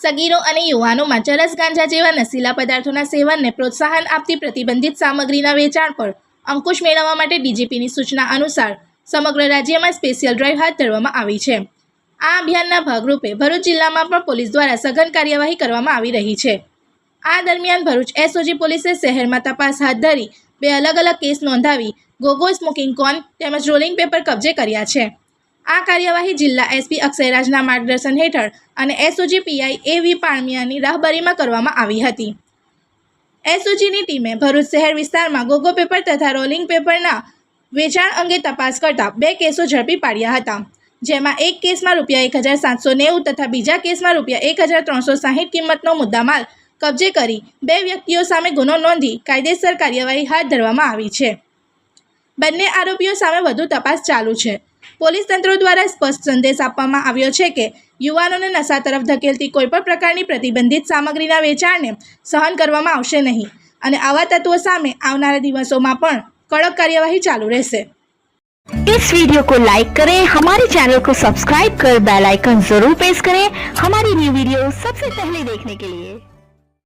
સગીરો અને યુવાનોમાં ચરસ ગાંજા જેવા નશીલા પદાર્થોના સેવનને પ્રોત્સાહન આપતી પ્રતિબંધિત સામગ્રીના વેચાણ પર અંકુશ મેળવવા માટે ડીજીપીની સૂચના અનુસાર સમગ્ર રાજ્યમાં સ્પેશિયલ ડ્રાઈવ હાથ ધરવામાં આવી છે। આ અભિયાનના ભાગરૂપે ભરૂચ જિલ્લામાં પણ પોલીસ દ્વારા સઘન કાર્યવાહી કરવામાં આવી રહી છે। આ દરમિયાન ભરૂચ એસઓજી પોલીસે શહેરમાં તપાસ હાથ ધરી 2 અલગ અલગ કેસ નોંધાવી ગોગો સ્મોકિંગ કોન તેમજ રોલિંગ પેપર કબજે કર્યા છે। આ કાર્યવાહી જિલ્લા એસપી અક્ષયરાજના માર્ગદર્શન હેઠળ અને એસઓજી પીઆઈ એવી પાણમિયાની રાહબરીમાં કરવામાં આવી હતી। એસઓજીની ટીમે ભરૂચ શહેર વિસ્તારમાં ગોગો પેપર તથા રોલિંગ પેપરના વેચાણ અંગે તપાસ કરતા 2 કેસો ઝડપી પાડ્યા હતા, જેમાં એક કેસમાં ₹1,790 તથા બીજા કેસમાં ₹1,360 કિંમતનો મુદ્દામાલ કબજે કરી 2 વ્યક્તિઓ સામે ગુનો નોંધી કાયદેસર કાર્યવાહી હાથ ધરવામાં આવી છે। બંને આરોપીઓ સામે વધુ તપાસ ચાલુ છે। પોલીસ તંત્ર દ્વારા સ્પષ્ટ સંદેશ આપવામાં આવ્યો છે કે યુવાનોને નશા તરફ ધકેલતી કોઈપણ પ્રકારની પ્રતિબંધિત સામગ્રીના વેચાણને સહન કરવામાં આવશે નહીં અને આવા તત્વો સામે આવનારા દિવસોમાં પણ कड़क कार्यवाही चालू रहશે। इस वीडियो को लाइक करें, हमारे चैनल को सब्सक्राइब कर बेल आइकन जरूर प्रेस करें हमारी न्यू वीडियो सबसे पहले देखने के लिए।